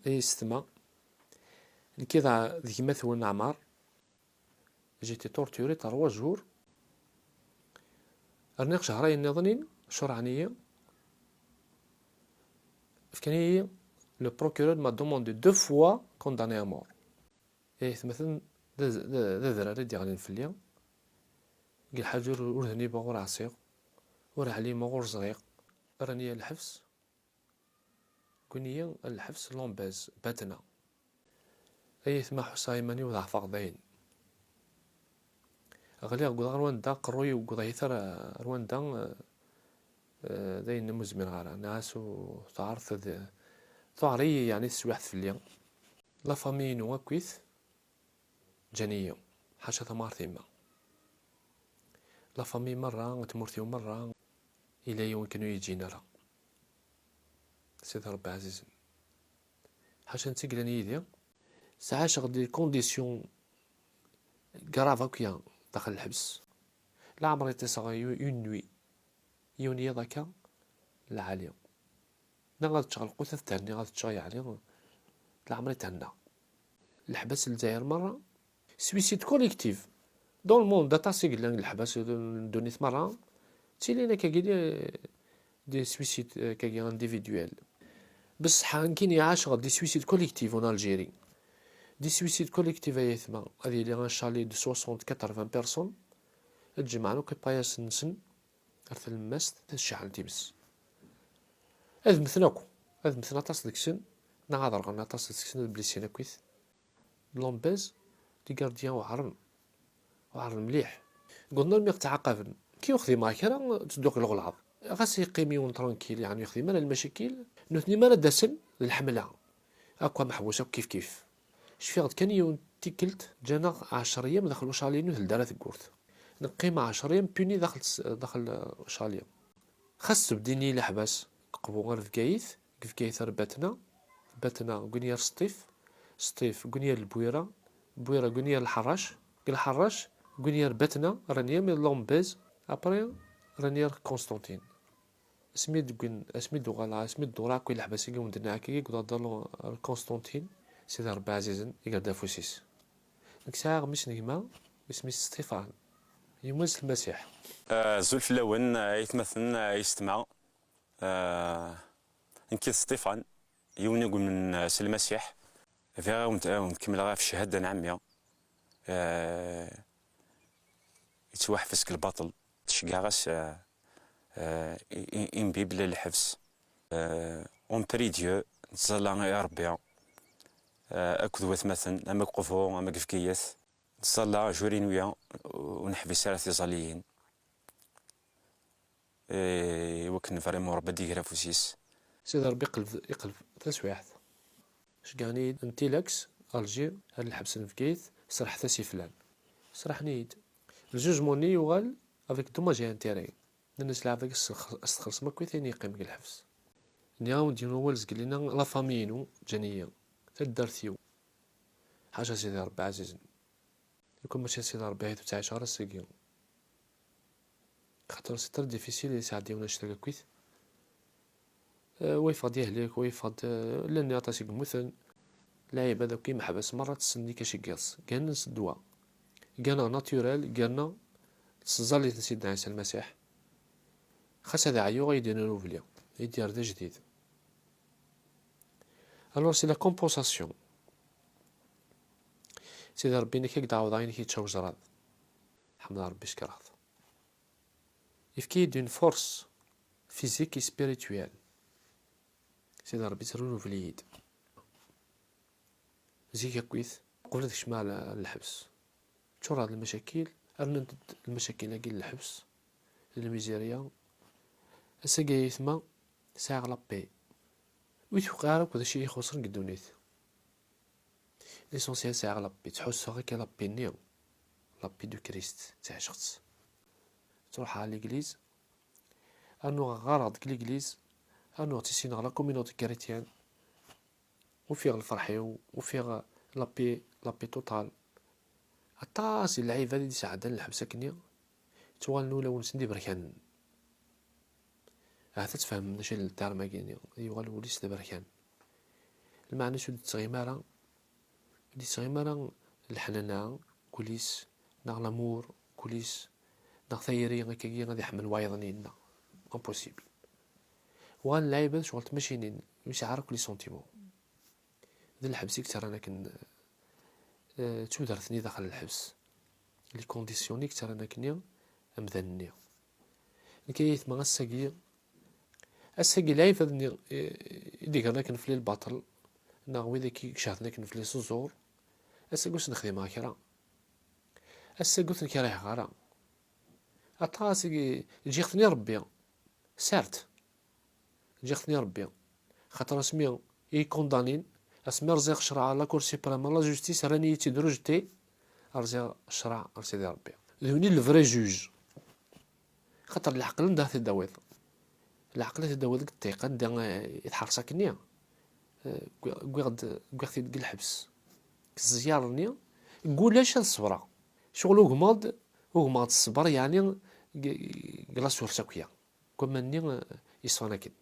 يستما كذا ذي مثل عمار جيتي تورتوري 3 جور رنيق شهرين نظنين شرعنية فكاني لو بروكورور ما دوموندي 2 فوا كونداني امور مثلا ذا ذراري ديالين في اليوم قال حجر ورهني بغور عصير وراه علي مغور صغير راني الحبس كونيا الحبس لومباز باتنا ثما حسايماني وضع فقدين غالي قد رواندا قروي وقد يثر رواندا ذاين مزمن غارة ناس وتعرف ثعري يعني تسويحت في اليوم لا فامي نوا كويث جانية حاشا ثمار ثيما لا فامي مرة تمورثيو مرة إلى يوم كانوا يجينا راه سيدي ربي عزيز حاشا نتقلن يدي ساعة شغل دي كونديسيون كراف هكيا داخل الحبس لا عمري تسغى يون نوي يونيا ذاكا لا عالية نا غادي تشغل قوثة تهني غادي تشغل يعني لا عمري تهنا الحبس الجزائر مرة سويسيد كوليكتيف دون الموند داتا سيقلان الحبس دونيت مرة تيلينا كاكي دي سويسيد كاكي انديفيدويل بس حانكين يعاش دي سويسيد كوليكتيف اون الجيري دي سويسيد كوليكتيف يثما هذه اللي غنشالي دو 60 80 بيرسون تجمعنا كيباياس نسن ارث الماس تشعل تيبس هذا مثناكو هذا مثنا تاس ديكسن نعذر غنا تاس ديكسن بليسينا كويث لومباز دي غارديان وعرن مليح قلنا لهم يتعاقبن كي يخدم معاك راه تدوق الغلعض غاس يقيميون ترانكيل يعني يخدم مال المشاكل نثني مال داسن للحمله هاكا محبوسه كيف شفيغد كان يوم تيكلت جانا 10 ايام داخل شالينو الدارة تقورت نقيم 10 ايام بيني داخل شاليا خاص بديني لحباس قبو غير في كايث باتنا قنيا سطيف قنيا البويره قنيا الحراش قنيا باتنا رانيا من لومبيز ابري رانيا كونستانتين اسمي دوغالا كوي الحباس يقوم درنا كي قدر كونستانتين سيدي ربي عزيزا يقعد فوسيس ديك الساعة مش نجمة اسمي ستيفان يموز المسيح زولف لون يتمثل يستمع انكي ستيفان يوني من المسيح فيها ونكمل غير في الشهادة نعمية يتوحفسك الباطل تشقع غاس إنبي بلا الحبس اون بري ديو نتزلى يا ربي أكد وثمثن أما قفو أما كفكيث نتصلى جورينويا ونحبس على ثيزاليين وكن فريمون ربي ديكرا فوسيس سيدي ربي يقلب تسويحت شقاني انتيلاكس الجير هاد الحبس نفكيث سرح ثاسي فلان سرحنيد الجوجموني يوغال افيك دوماجي انتيري الناس لعب ذاك استخلص ما كوي ثاني يقيم الحبس نياو دينو والز قلنا لا فامينو جانيه تدرتيو حاجة سيدي ربي عزيز يكون ماشي سيدي ربي هيتو تعيش غير السيكيون خاطر سي تر ديفيسيل يساعديونا نشتاق كويث ويفاض يهلك ويفاض لاني عطاسي مثلا لاعب هذا كي محبس مرة تسني كاشي كيص كان نسدوا كان ناتورال كان تسزالي سيدنا عيسى المسيح خاص هذا عيو غيدير نوفليا يدير دا جديد الوغ سي لا كومبونساسيون سيدي ربي نكيك دعوض عينك يتشوج راد حمد ربي شكرات يفكي دون فورس فيزيك سبيريتويال سيدي ربي ترونو في اليد زيكا كويث قبل تشمع الحبس تشور هاد المشاكل أرنا المشاكل هاكي الحبس الميزيريا أساقا يثما ساعة لابي ويتوقع رك هذا الشيء يخصن قدونيت ليسونسيال ساعة لابي تحس غير كي لابي نيو لابي دو كريست تاع شخص تروح على ليغليز أنو غرض ليغليز أنو تسين على كومينوتي كريتيان وفيغ الفرحيو وفيغ لابي توتال عطاسي اللعيب هادي ساعدان الحبسة كنيا توالنو لو نسندي بركان هذا تفهم ماشي التعلم كينيا يوغال وليس بركان المعنى شو تغيمارا دي تغيمارا الحنانة كوليس ناغ لامور كوليس ناغ ثيري غاكي غادي يحمل وايضنينا امبوسيبل وغان لاعب شغل تمشينين ماشي عارف لي سونتيمون ذا الحبس كتر انا كن تودرتني داخل الحبس لي كونديسيوني كتر انا كنيا امذني نكايت ما الساقي لايف هذني يديك انا كنفلي الباطل ناغوي ذاك شاهدنا كنفلي الزور الساقي واش نخدم مع كرا الساقي قلت لك رايح غارا اطاسي يجي خطني ربي سارت يجي خطني ربي خاطر اسمي كوندانين اسمي رزق شرع لا كور سوبريم لا جوستيس راني تدرجتي رزق شرع سيدي ربي ذوني الفري جوج خاطر العقل ندا تداويض العقل تداويض الثقه ندا يتحرصك نيا قاعد ديك الحبس كزيارني قول اش الصبره شغل وغماض الصبر يعني كلا سورساكيا كما ني يصفانا كده